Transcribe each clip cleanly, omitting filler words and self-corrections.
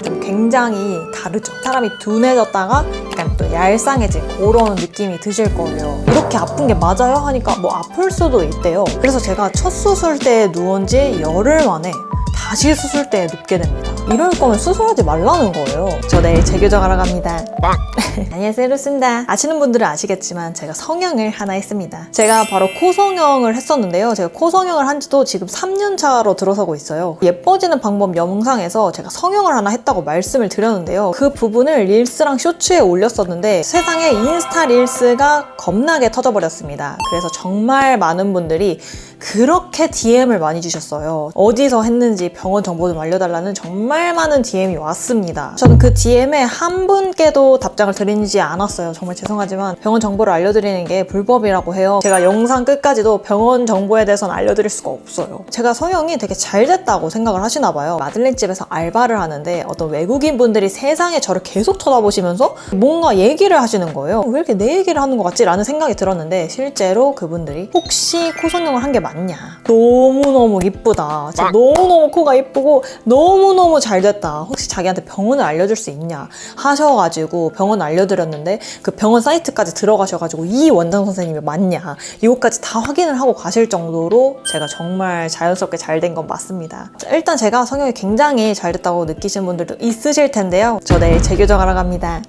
좀 굉장히 다르죠. 사람이 둔해졌다가 약간 또 얄쌍해진 그런 느낌이 드실 거예요. 이렇게 아픈 게 맞아요? 하니까 뭐 아플 수도 있대요. 그래서 제가 첫 수술대에 누운 지 열흘 만에 다시 수술대에 눕게 됩니다. 이럴 거면 수술하지 말라는 거예요. 저 내일 재교정하러 갑니다. 안녕하세요, 루스입니다. 아시는 분들은 아시겠지만 제가 성형을 하나 했습니다. 제가 바로 코 성형을 했었는데요. 제가 코 성형을 한 지도 지금 3년 차로 들어서고 있어요. 예뻐지는 방법 영상에서 제가 성형을 하나 했다고 말씀을 드렸는데요. 그 부분을 릴스랑 쇼츠에 올렸었는데 세상에 인스타 릴스가 겁나게 터져버렸습니다. 그래서 정말 많은 분들이 그렇게 DM을 많이 주셨어요. 어디서 했는지 병원 정보 좀 알려달라는 정말 많은 DM이 왔습니다. 저는 그 DM에 한 분께도 답장을 드리지 않았어요. 정말 죄송하지만 병원 정보를 알려드리는 게 불법이라고 해요. 제가 영상 끝까지도 병원 정보에 대해서는 알려드릴 수가 없어요. 제가 성형이 되게 잘 됐다고 생각을 하시나 봐요. 마들렌 집에서 알바를 하는데 어떤 외국인 분들이 세상에 저를 계속 쳐다보시면서 뭔가 얘기를 하시는 거예요. 왜 이렇게 내 얘기를 하는 것 같지? 라는 생각이 들었는데 실제로 그분들이 혹시 코 성형을 한 게 맞냐? 너무너무 이쁘다. 진짜 너무너무 코가 이쁘고 너무너무 잘 됐다. 혹시 자기한테 병원을 알려줄 수 있냐? 하셔가지고 병원 알려드렸는데 그 병원 사이트까지 들어가셔가지고 이 원장 선생님이 맞냐? 이것까지 다 확인을 하고 가실 정도로 제가 정말 자연스럽게 잘 된 건 맞습니다. 일단 제가 성형이 굉장히 잘 됐다고 느끼시는 분들도 있으실 텐데요. 저 내일 재교정하러 갑니다.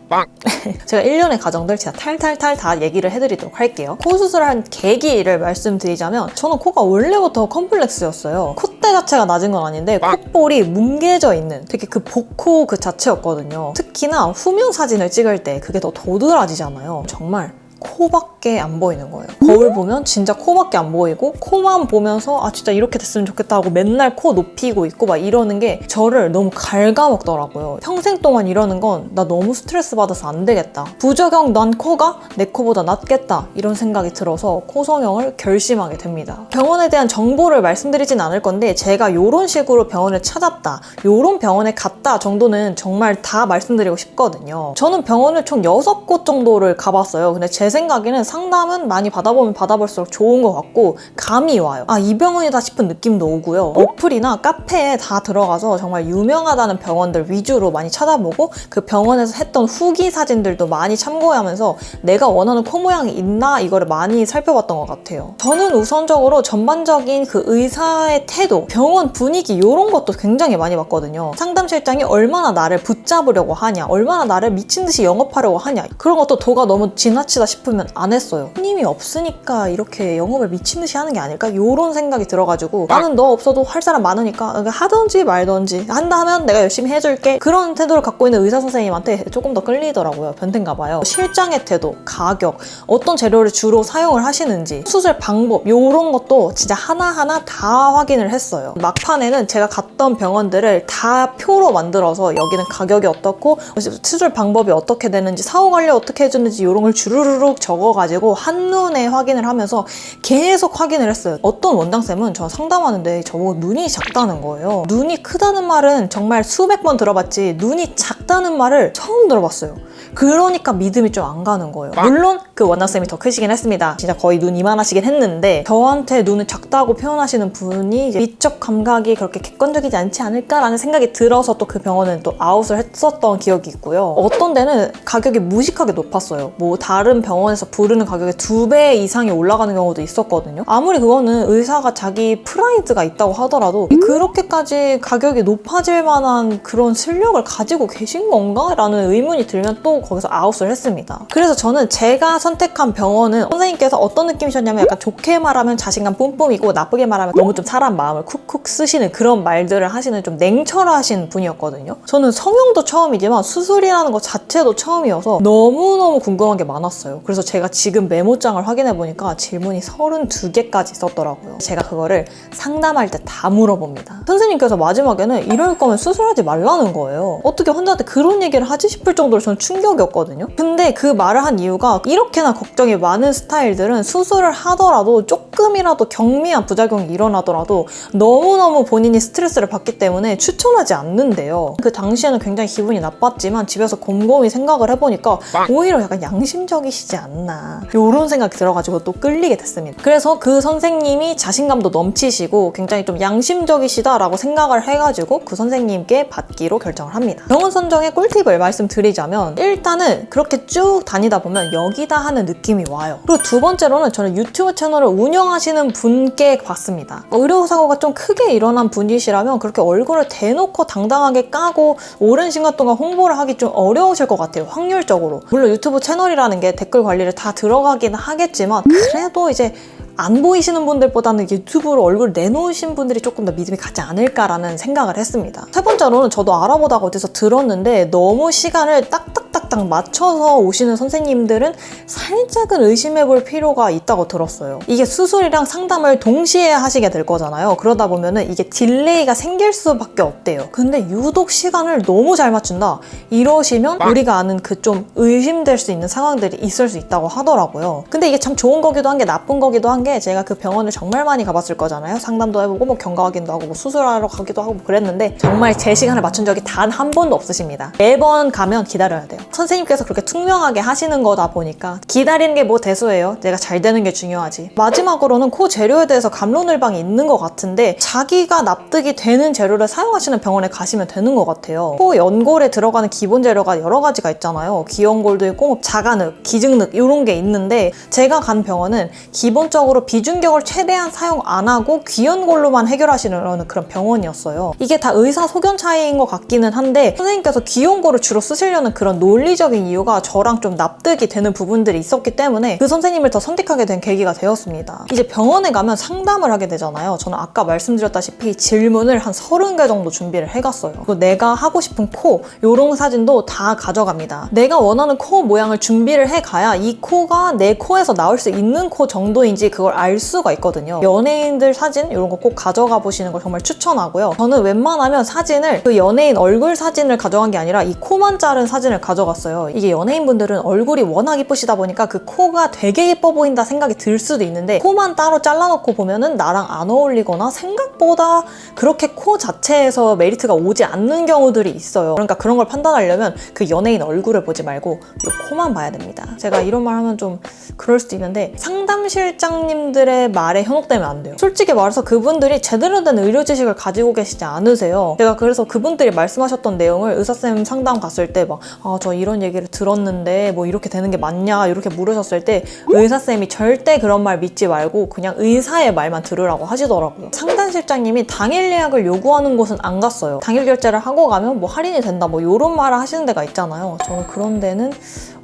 제가 1년의 과정들 제가 탈탈탈 다 얘기를 해드리도록 할게요. 코 수술한 계기를 말씀드리자면 저는 코가 원래부터 컴플렉스였어요. 콧대 자체가 낮은 건 아닌데 콧볼이 뭉개져 있는 되게 그 복코 그 자체였거든요. 특히나 후면 사진을 찍을 때 그게 더 도드라지잖아요. 정말 코밖에 안 보이는 거예요. 거울 보면 진짜 코밖에 안 보이고 코만 보면서 아 진짜 이렇게 됐으면 좋겠다 하고 맨날 코 높이고 있고 막 이러는 게 저를 너무 갉아먹더라고요. 평생 동안 이러는 건 나 너무 스트레스 받아서 안 되겠다. 부작용 난 코가 내 코보다 낫겠다. 이런 생각이 들어서 코 성형을 결심하게 됩니다. 병원에 대한 정보를 말씀드리진 않을 건데 제가 이런 식으로 병원을 찾았다. 이런 병원에 갔다 정도는 정말 다 말씀드리고 싶거든요. 저는 병원을 총 6곳 정도를 가봤어요. 근데 제 생각에는 상담은 많이 받아보면 받아볼수록 좋은 것 같고 감이 와요. 아, 이 병원이다 싶은 느낌도 오고요. 어플이나 카페에 다 들어가서 정말 유명하다는 병원들 위주로 많이 찾아보고 그 병원에서 했던 후기 사진들도 많이 참고하면서 내가 원하는 코 모양이 있나 이거를 많이 살펴봤던 것 같아요. 저는 우선적으로 전반적인 그 의사의 태도, 병원 분위기 이런 것도 굉장히 많이 봤거든요. 상담실장이 얼마나 나를 붙잡으려고 하냐, 얼마나 나를 미친 듯이 영업하려고 하냐 그런 것도 도가 너무 지나치다 싶으면 안 했어요. 손님이 없으니까 이렇게 영업을 미친 듯이 하는 게 아닐까? 이런 생각이 들어가지고 나는 너 없어도 할 사람 많으니까 하던지 말던지 한다 하면 내가 열심히 해줄게. 그런 태도를 갖고 있는 의사 선생님한테 조금 더 끌리더라고요. 변태인가 봐요. 실장의 태도, 가격, 어떤 재료를 주로 사용을 하시는지, 수술 방법 이런 것도 진짜 하나하나 다 확인을 했어요. 막판에는 제가 갔던 병원들을 다 표로 만들어서 여기는 가격이 어떻고 수술 방법이 어떻게 되는지 사후 관리 어떻게 해주는지 이런 걸 주르륵 적어가지고 한눈에 확인을 하면서 계속 확인을 했어요. 어떤 원장쌤은 저 상담하는데 저보고 눈이 작다는 거예요. 눈이 크다는 말은 정말 수백 번 들어봤지 눈이 작다는 말을 처음 들어봤어요. 그러니까 믿음이 좀 안 가는 거예요. 물론 그 원장쌤이 더 크시긴 했습니다. 진짜 거의 눈 이만하시긴 했는데 저한테 눈을 작다고 표현하시는 분이 이제 미적 감각이 그렇게 객관적이지 않지 않을까라는 생각이 들어서 또 그 병원은 또 아웃을 했었던 기억이 있고요. 어떤 데는 가격이 무식하게 높았어요. 뭐 다른 병원에서 부르는 가격의 2배 이상이 올라가는 경우도 있었거든요. 아무리 그거는 의사가 자기 프라이드가 있다고 하더라도 그렇게까지 가격이 높아질 만한 그런 실력을 가지고 계신 건가? 라는 의문이 들면 또 거기서 아웃을 했습니다. 그래서 저는 제가 선택한 병원은 선생님께서 어떤 느낌이셨냐면 약간 좋게 말하면 자신감 뿜뿜이고 나쁘게 말하면 너무 좀 사람 마음을 쿡쿡 쓰시는 그런 말들을 하시는 좀 냉철하신 분이었거든요. 저는 성형도 처음이지만 수술이라는 것 자체도 처음이어서 너무너무 궁금한 게 많았어요. 그래서 제가 지금 메모장을 확인해보니까 질문이 32개까지 있었더라고요. 제가 그거를 상담할 때 다 물어봅니다. 선생님께서 마지막에는 이럴 거면 수술하지 말라는 거예요. 어떻게 환자한테 그런 얘기를 하지 싶을 정도로 저는 충격이 충격이었거든요. 근데 그 말을 한 이유가 이렇게나 걱정이 많은 스타일들은 수술을 하더라도 조금이라도 경미한 부작용이 일어나더라도 너무너무 본인이 스트레스를 받기 때문에 추천하지 않는데요. 그 당시에는 굉장히 기분이 나빴지만 집에서 곰곰이 생각을 해보니까 오히려 약간 양심적이시지 않나 이런 생각이 들어가지고 또 끌리게 됐습니다. 그래서 그 선생님이 자신감도 넘치시고 굉장히 좀 양심적이시다라고 생각을 해가지고 그 선생님께 받기로 결정을 합니다. 병원 선정의 꿀팁을 말씀드리자면 일단은 그렇게 쭉 다니다 보면 여기다 하는 느낌이 와요. 그리고 두 번째로는 저는 유튜브 채널을 운영하시는 분께 봤습니다. 의료사고가 좀 크게 일어난 분이시라면 그렇게 얼굴을 대놓고 당당하게 까고 오랜 시간 동안 홍보를 하기 좀 어려우실 것 같아요. 확률적으로. 물론 유튜브 채널이라는 게 댓글 관리를 다 들어가긴 하겠지만 그래도 이제 안 보이시는 분들보다는 유튜브로 얼굴 내놓으신 분들이 조금 더 믿음이 가지 않을까라는 생각을 했습니다. 세 번째로는 저도 알아보다가 어디서 들었는데 너무 시간을 딱딱딱딱 맞춰서 오시는 선생님들은 살짝은 의심해볼 필요가 있다고 들었어요. 이게 수술이랑 상담을 동시에 하시게 될 거잖아요. 그러다 보면은 이게 딜레이가 생길 수밖에 없대요. 근데 유독 시간을 너무 잘 맞춘다 이러시면 우리가 아는 그 좀 의심될 수 있는 상황들이 있을 수 있다고 하더라고요. 근데 이게 참 좋은 거기도 한 게 나쁜 거기도 한 게 제가 그 병원을 정말 많이 가봤을 거잖아요. 상담도 해보고 뭐 경과 확인도 하고 뭐 수술하러 가기도 하고 뭐 그랬는데 정말 제 시간을 맞춘 적이 단 한 번도 없으십니다. 매번 가면 기다려야 돼요. 선생님께서 그렇게 투명하게 하시는 거다 보니까 기다리는 게 뭐 대수예요. 내가 잘 되는 게 중요하지. 마지막으로는 코 재료에 대해서 갑론을방이 있는 것 같은데 자기가 납득이 되는 재료를 사용하시는 병원에 가시면 되는 것 같아요. 코 연골에 들어가는 기본 재료가 여러 가지가 있잖아요. 기연골도 있고 자간흙, 기증흙 이런 게 있는데 제가 간 병원은 기본적으로 비중격을 최대한 사용 안 하고 귀연골로만 해결하시는 그런 병원이었어요. 이게 다 의사 소견 차이인 것 같기는 한데 선생님께서 귀연골을 주로 쓰시려는 그런 논리적인 이유가 저랑 좀 납득이 되는 부분들이 있었기 때문에 그 선생님을 더 선택하게 된 계기가 되었습니다. 이제 병원에 가면 상담을 하게 되잖아요. 저는 아까 말씀드렸다시피 질문을 한 30개 정도 준비를 해갔어요. 그리고 내가 하고 싶은 코 요런 사진도 다 가져갑니다. 내가 원하는 코 모양을 준비를 해가야 이 코가 내 코에서 나올 수 있는 코 정도인지 그걸 알 수가 있거든요. 연예인들 사진 이런 거 꼭 가져가 보시는 걸 정말 추천하고요. 저는 웬만하면 사진을 그 연예인 얼굴 사진을 가져간 게 아니라 이 코만 자른 사진을 가져갔어요. 이게 연예인분들은 얼굴이 워낙 이쁘시다 보니까 그 코가 되게 예뻐 보인다 생각이 들 수도 있는데 코만 따로 잘라놓고 보면은 나랑 안 어울리거나 생각보다 그렇게 코 자체에서 메리트가 오지 않는 경우들이 있어요. 그러니까 그런 걸 판단하려면 그 연예인 얼굴을 보지 말고 이 코만 봐야 됩니다. 제가 이런 말 하면 좀 그럴 수도 있는데 상담실장님들의 말에 현혹되면 안 돼요. 솔직히 말해서 그분들이 제대로 된 의료 지식을 가지고 계시지 않으세요. 제가 그래서 그분들이 말씀하셨던 내용을 의사쌤 상담 갔을 때 막 저 이런 얘기를 들었는데 뭐 이렇게 되는 게 맞냐 이렇게 물으셨을 때 의사쌤이 절대 그런 말 믿지 말고 그냥 의사의 말만 들으라고 하시더라고요. 상담실장님이 당일 예약을 요구하는 곳은 안 갔어요. 당일 결제를 하고 가면 뭐 할인이 된다 뭐 이런 말을 하시는 데가 있잖아요. 저는 그런 데는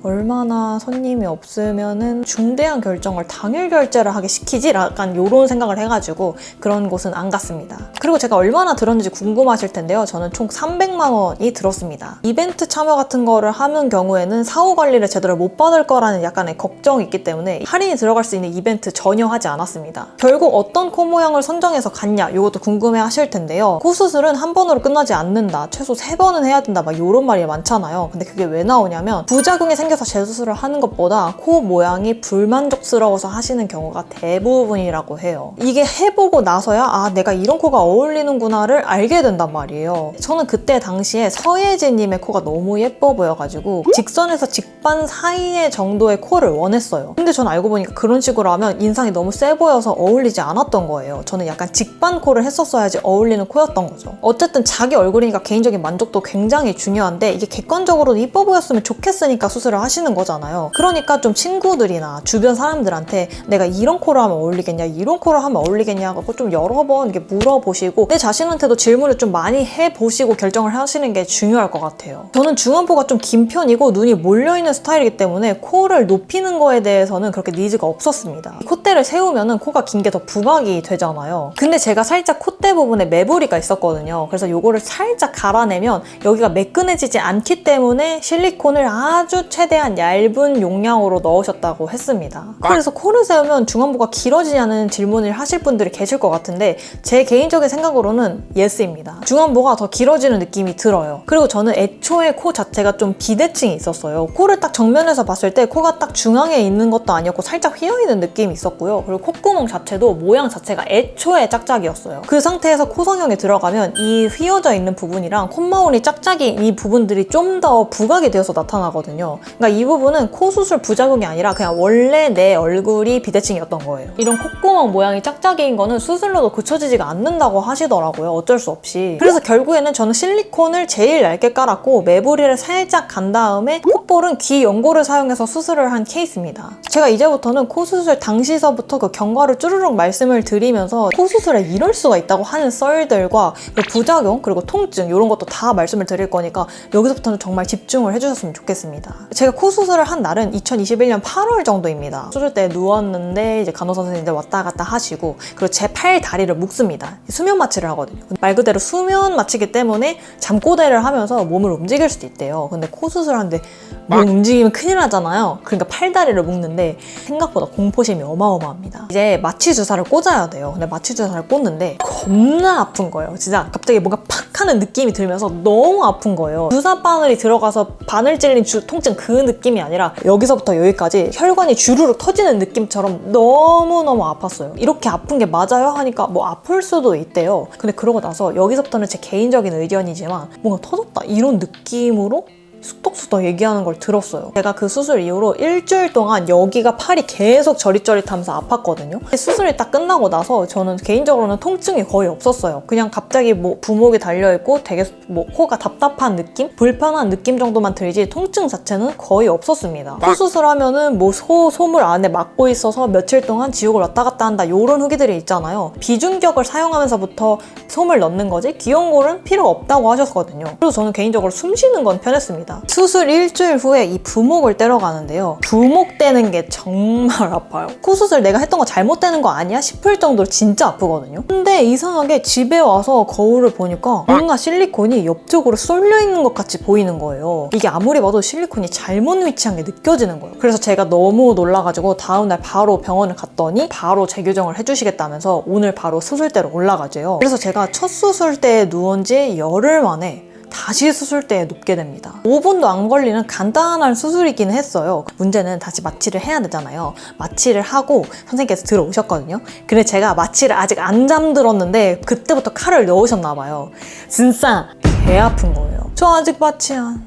얼마나 손님이 없으면은 중대한 결정을 당일 결제를 하게 시키지? 약간 이런 생각을 해가지고 그런 곳은 안 갔습니다. 그리고 제가 얼마나 들었는지 궁금하실 텐데요. 저는 총 300만 원이 들었습니다. 이벤트 참여 같은 거를 하는 경우에는 사후 관리를 제대로 못 받을 거라는 약간의 걱정이 있기 때문에 할인이 들어갈 수 있는 이벤트 전혀 하지 않았습니다. 결국 어떤 코 모양을 선정해서 갔냐 이것도 궁금해 하실 텐데요. 코 수술은 한 번으로 끝나지 않는다. 최소 3번은 해야 된다. 막 이런 말이 많잖아요. 근데 그게 왜 나오냐면 부작용이 생겨서 재수술을 하는 것보다 코 모양이 불만족스러워서 하시는 경우가 대부분이라고 해요. 이게 해보고 나서야 내가 이런 코가 어울리는구나를 알게 된단 말이에요. 저는 그때 당시에 서예진님의 코가 너무 예뻐 보여가지고 직선에서 직반 사이의 정도의 코를 원했어요. 근데 저는 알고 보니까 그런 식으로 하면 인상이 너무 세 보여서 어울리지 않았던 거예요. 저는 약간 직반 코를 했었어야지 어울리는 코였던 거죠. 어쨌든 자기 얼굴이니까 개인적인 만족도 굉장히 중요한데 이게 객관적으로 이뻐 보였으면 좋겠으니까 수술을 하시는 거잖아요. 그러니까 좀 친구들이나 주변 사람들한테 내가 이런 코를 하면 어울리겠냐 이런 코를 하면 어울리겠냐 하고 좀 여러 번 이렇게 물어보시고 내 자신한테도 질문을 좀 많이 해보시고 결정을 하시는 게 중요할 것 같아요. 저는 중안코가 좀 긴 편이고 눈이 몰려있는 스타일이기 때문에 코를 높이는 거에 대해서는 그렇게 니즈가 없었습니다. 콧대를 세우면은 코가 긴 게 더 부각이 되잖아요. 근데 제가 살짝 콧대 부분에 매부리가 있었거든요. 그래서 요거를 살짝 갈아내면 여기가 매끈해지지 않기 때문에 실리콘을 아주 최대한 얇은 용량으로 넣으셨다고 했습니다. 그래서 코를 세우면 중안부가 길어지냐는 질문을 하실 분들이 계실 것 같은데 제 개인적인 생각으로는 예스입니다. 중안부가 더 길어지는 느낌이 들어요. 그리고 저는 애초에 코 자체가 좀 비대칭이 있었어요. 코를 딱 정면에서 봤을 때 코가 딱 중앙에 있는 것도 아니었고 살짝 휘어있는 느낌이 있었고요. 그리고 콧구멍 자체도 모양 자체가 애초에 짝짝이었어요. 그 상태에서 코 성형에 들어가면 이 휘어져 있는 부분이랑 콧마울이 짝짝이인 이 부분들이 좀 더 부각이 되어서 나타나거든요. 그러니까 이 부분은 코 수술 부작용이 아니라 그냥 원래 내 얼굴이 비대칭이었던 거예요. 이런 콧구멍 모양이 짝짝이인 거는 수술로도 고쳐지지가 않는다고 하시더라고요. 어쩔 수 없이. 그래서 결국에는 저는 실리콘을 제일 얇게 깔았고 매부리를 살짝 간 다음에 콧볼은 귀 연고를 사용해서 수술을 한 케이스입니다. 제가 이제부터는 코 수술 당시서부터 그 경과를 쭈르륵 말씀을 드리면서 코 수술에 이럴 수가 있다고 하는 썰들과 부작용 그리고 통증 이런 것도 다 말씀을 드릴 거니까 여기서부터는 정말 집중을 해주셨으면 좋겠습니다. 제가 코 수술을 한 날은 2021년 8월 정도입니다. 수술 때 누웠는데 이제 간호사 선생님들 왔다 갔다 하시고 그리고 제 팔 다리를 묶습니다. 수면 마취를 하거든요. 말 그대로 수면 마취기 때문에 잠꼬대를 하면서 몸을 움직일 수도 있대요. 근데 코 수술하는데 몸 움직이면 큰일 나잖아요. 그러니까 팔다리를 묶는데 생각보다 공포심이 어마어마합니다. 이제 마취 주사를 꽂아야 돼요. 근데 마취 주사를 꽂는데 겁나 아픈 거예요. 진짜 갑자기 뭔가 팍 하는 느낌이 들면서 너무 아픈 거예요. 주사 바늘이 들어가서 바늘 찔린 통증 그 느낌이 아니라 여기서부터 여기까지 혈관이 주르륵 터지는 느낌처럼 너무너무 아팠어요. 이렇게 아픈 게 맞아요? 하니까 뭐 아플 수도 있대요. 근데 그러고 나서 여기서부터는 제 개인적인 의견이지만 뭔가 터졌다 이런 느낌으로 쑥덕쑥덕 얘기하는 걸 들었어요. 제가 그 수술 이후로 일주일 동안 여기가 팔이 계속 저릿저릿하면서 아팠거든요. 수술이 딱 끝나고 나서 저는 개인적으로는 통증이 거의 없었어요. 그냥 갑자기 뭐 부목이 달려있고 되게 뭐 코가 답답한 느낌? 불편한 느낌 정도만 들지 통증 자체는 거의 없었습니다. 코 수술하면은 뭐 소물 안에 막고 있어서 며칠 동안 지옥을 왔다 갔다 한다 이런 후기들이 있잖아요. 비중격을 사용하면서부터 솜을 넣는 거지 귀연골은 필요가 없다고 하셨거든요. 그래서 저는 개인적으로 숨 쉬는 건 편했습니다. 수술 일주일 후에 이 부목을 떼러 가는데요. 부목 떼는 게 정말 아파요. 코 수술 내가 했던 거 잘못되는 거 아니야? 싶을 정도로 진짜 아프거든요. 근데 이상하게 집에 와서 거울을 보니까 뭔가 실리콘이 옆쪽으로 쏠려 있는 것 같이 보이는 거예요. 이게 아무리 봐도 실리콘이 잘못 위치한 게 느껴지는 거예요. 그래서 제가 너무 놀라가지고 다음날 바로 병원을 갔더니 바로 재교정을 해주시겠다면서 오늘 바로 수술대로 올라가재요. 그래서 제가 첫 수술대에 누운 지 열흘 만에 다시 수술대에 눕게 됩니다. 5분도 안 걸리는 간단한 수술이기는 했어요. 문제는 다시 마취를 해야 되잖아요. 마취를 하고 선생님께서 들어오셨거든요. 근데 제가 마취를 아직 안 잠들었는데 그때부터 칼을 넣으셨나 봐요. 진짜 개 아픈 거예요. 저 아직 마취 안...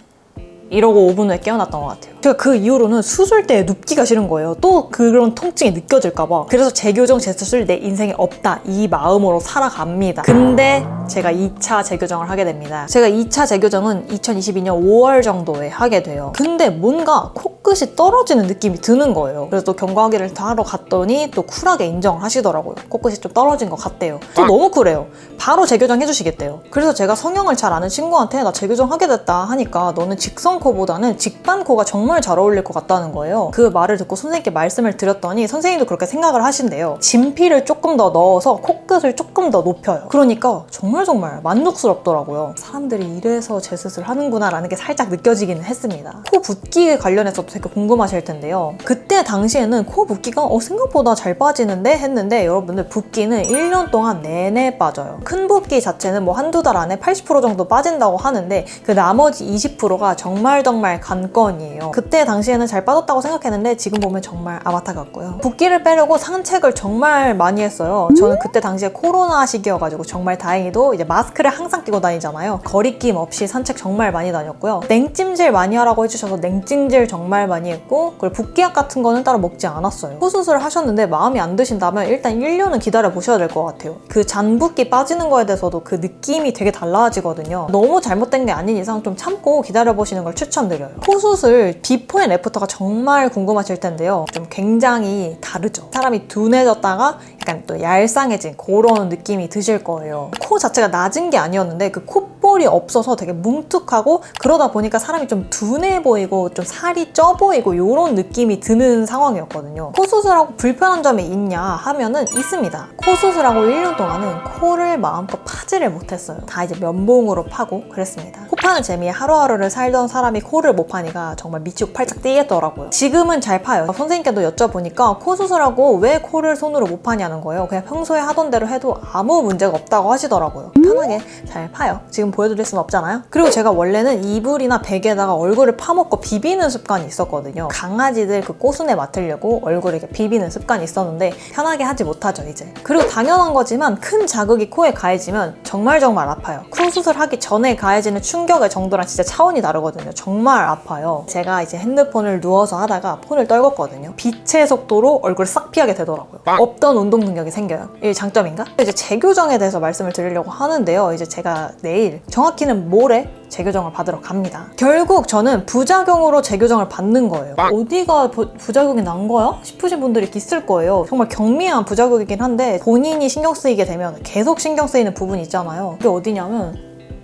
이러고 5분 후에 깨어났던 것 같아요. 제가 그 이후로는 수술대에 눕기가 싫은 거예요. 또 그런 통증이 느껴질까 봐. 그래서 재교정, 재수술 내 인생에 없다 이 마음으로 살아갑니다. 근데 제가 2차 재교정을 하게 됩니다. 제가 2차 재교정은 2022년 5월 정도에 하게 돼요. 근데 뭔가 코끝이 떨어지는 느낌이 드는 거예요. 그래서 또 경과기를 하러 갔더니 또 쿨하게 인정을 하시더라고요. 코끝이 좀 떨어진 것 같대요. 저 너무 쿨해요. 바로 재교정 해주시겠대요. 그래서 제가 성형을 잘 아는 친구한테 나 재교정 하게 됐다 하니까 너는 직선코보다는 직반코가 정말 잘 어울릴 것 같다는 거예요. 그 말을 듣고 선생님께 말씀을 드렸더니 선생님도 그렇게 생각을 하신대요. 진피를 조금 더 넣어서 코끝을 조금 더 높여요. 그러니까 정말 만족스럽더라고요. 사람들이 이래서 재수술 하는구나 라는 게 살짝 느껴지기는 했습니다. 코 붓기 관련해서도 되게 궁금하실 텐데요. 그때 당시에는 코 붓기가 생각보다 잘 빠지는데 했는데 여러분들 붓기는 1년 동안 내내 빠져요. 큰 붓기 자체는 뭐 한두 달 안에 80% 정도 빠진다고 하는데 그 나머지 20%가 정말 관건이에요. 그때 당시에는 잘 빠졌다고 생각했는데 지금 보면 정말 아바타 같고요. 붓기를 빼려고 산책을 정말 많이 했어요. 저는 그때 당시에 코로나 시기여가지고 정말 다행히도 이제 마스크를 항상 끼고 다니잖아요. 거리낌 없이 산책 정말 많이 다녔고요. 냉찜질 많이 하라고 해주셔서 냉찜질 정말 많이 했고 그리고 붓기약 같은 거는 따로 먹지 않았어요. 코 수술을 하셨는데 마음에 안 드신다면 일단 1년은 기다려 보셔야 될 것 같아요. 그 잔붓기 빠지는 거에 대해서도 그 느낌이 되게 달라지거든요. 너무 잘못된 게 아닌 이상 좀 참고 기다려 보시는 걸 추천드려요. 코 수술 비포 앤 애프터가 정말 궁금하실 텐데요. 좀 굉장히 다르죠. 사람이 둔해졌다가 약간 또 얄쌍해진 그런 느낌이 드실 거예요. 코 자체가 낮은 게 아니었는데 그 콧볼이 없어서 되게 뭉툭하고 그러다 보니까 사람이 좀 둔해 보이고 좀 살이 쪄 보이고 이런 느낌이 드는 상황이었거든요. 코 수술하고 불편한 점이 있냐 하면은 있습니다. 코 수술하고 1년 동안은 코를 마음껏 파지를 못했어요. 다 이제 면봉으로 파고 그랬습니다. 코 파는 재미에 하루하루를 살던 사람이 코를 못 파니까 정말 미치고 팔짝 뛰겠더라고요. 지금은 잘 파요. 선생님께도 여쭤보니까 코 수술하고 왜 코를 손으로 못 파냐는 거예요. 그냥 평소에 하던 대로 해도 아무 문제가 없다고 하시더라고요. 편하게 잘 파요. 지금 보여드릴 수는 없잖아요. 그리고 제가 원래는 이불이나 베개에다가 얼굴을 파묻고 비비는 습관이 있었거든요. 강아지들 그 꼬순내 맡으려고 얼굴을 이렇게 비비는 습관이 있었는데 편하게 하지 못하죠 이제. 그리고 당연한 거지만 큰 자극이 코에 가해지면 정말 아파요. 코 수술하기 전에 가해지는 충격의 정도랑 진짜 차원이 다르거든요. 정말 아파요. 제가 이제 핸드폰을 누워서 하다가 폰을 떨궜거든요. 빛의 속도로 얼굴을 싹 피하게 되더라고요. 없던 운동 능력이 생겨요. 이게 장점인가? 이제 재교정에 대해서 말씀을 드리려고 하는데요. 이제 제가 내일, 정확히는 모레 재교정을 받으러 갑니다. 결국 저는 부작용으로 재교정을 받는 거예요. 어디가 부작용이 난 거야? 싶으신 분들이 있을 거예요. 정말 경미한 부작용이긴 한데 본인이 신경 쓰이게 되면 계속 신경 쓰이는 부분이 있잖아요. 그게 어디냐면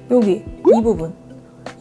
여기, 이 부분.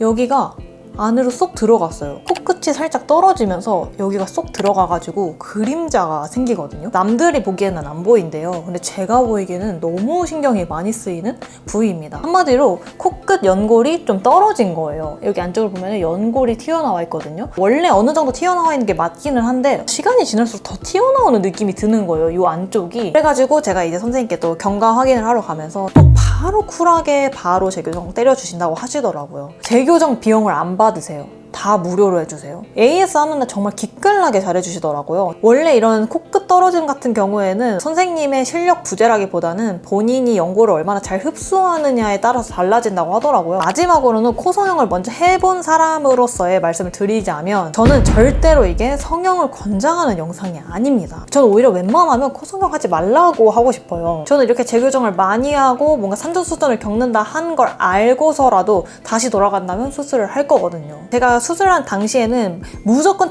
여기가 안으로 쏙 들어갔어요. 코끝이 살짝 떨어지면서 여기가 쏙 들어가가지고 그림자가 생기거든요. 남들이 보기에는 안 보인대요. 근데 제가 보이기에는 너무 신경이 많이 쓰이는 부위입니다. 한마디로 코끝 연골이 좀 떨어진 거예요. 여기 안쪽을 보면 연골이 튀어나와 있거든요. 원래 어느 정도 튀어나와 있는 게 맞기는 한데 시간이 지날수록 더 튀어나오는 느낌이 드는 거예요. 이 안쪽이. 그래가지고 제가 이제 선생님께 또 경과 확인을 하러 가면서 또 바로 쿨하게 바로 재교정 때려주신다고 하시더라고요. 재교정 비용을 안 받으세요. 다 무료로 해주세요. AS 하는데 정말 기깔나게 잘해주시더라고요. 원래 이런 코끝 떨어짐 같은 경우에는 선생님의 실력 부재라기보다는 본인이 연골을 얼마나 잘 흡수하느냐에 따라서 달라진다고 하더라고요. 마지막으로는 코 성형을 먼저 해본 사람으로서의 말씀을 드리자면 저는 절대로 이게 성형을 권장하는 영상이 아닙니다. 저는 오히려 웬만하면 코 성형하지 말라고 하고 싶어요. 저는 이렇게 재교정을 많이 하고 뭔가 산전수전을 겪는다 한 걸 알고서라도 다시 돌아간다면 수술을 할 거거든요. 제가 수술한 당시에는 무조건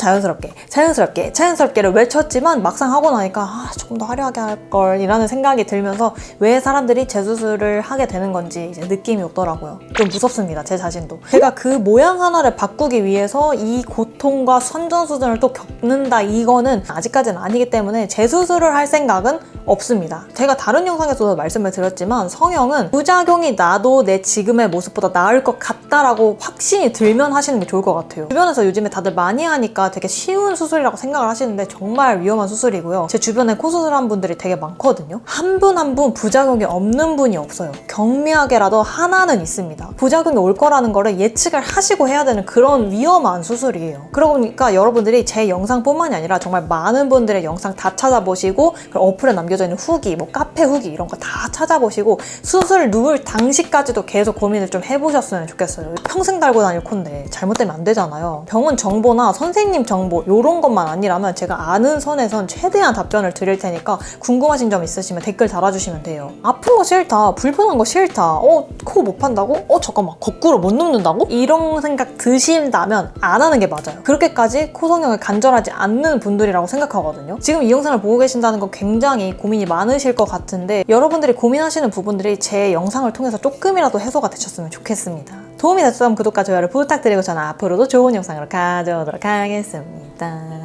자연스럽게를 외쳤지만 막상 하고 나니까 조금 더 화려하게 할 걸 이라는 생각이 들면서 왜 사람들이 재수술을 하게 되는 건지 이제 느낌이 오더라고요. 좀 무섭습니다, 제 자신도. 제가 그 모양 하나를 바꾸기 위해서 이 고통과 선전수전을 또 겪는다, 이거는 아직까지는 아니기 때문에 재수술을 할 생각은 없습니다. 제가 다른 영상에서도 말씀을 드렸지만 성형은 부작용이 나도 내 지금의 모습보다 나을 것 같다라고 확신이 들면 하시는 게 좋을 것 같아요. 주변에서 요즘에 다들 많이 하니까 되게 쉬운 수술이라고 생각을 하시는데 정말 위험한 수술이고요. 제 주변에 코 수술한 분들이 되게 많거든요. 한 분 한 분 부작용이 없는 분이 없어요. 경미하게라도 하나는 있습니다. 부작용이 올 거라는 거를 예측을 하시고 해야 되는 그런 위험한 수술이에요. 그러고 보니까 여러분들이 제 영상뿐만이 아니라 정말 많은 분들의 영상 다 찾아보시고 어플에 남겨져 있는 후기, 뭐 카페 후기 이런 거 다 찾아보시고 수술 누울 당시까지도 계속 고민을 좀 해보셨으면 좋겠어요. 평생 달고 다닐 콘데 잘못되면 안 되잖아요. 병원 정보나 선생님 정보 이런 것만 아니라면 제가 아는 선에선 최대한 답변을 드릴 테니까 궁금하신 점 있으시면 댓글 달아주시면 돼요. 아픈 거 싫다, 불편한 거 싫다, 코 못 판다고? 잠깐만, 거꾸로 못 눕는다고? 이런 생각 드신다면 안 하는 게 맞아요. 그렇게까지 코 성형을 간절하지 않는 분들이라고 생각하거든요. 지금 이 영상을 보고 계신다는 건 굉장히 고민이 많으실 것 같은데 여러분들이 고민하시는 부분들이 제 영상을 통해서 조금이라도 해소가 되셨으면 좋겠습니다. 도움이 됐다면 구독과 좋아요를 부탁드리고 저는 앞으로도 좋은 영상으로 가져오도록 하겠습니다.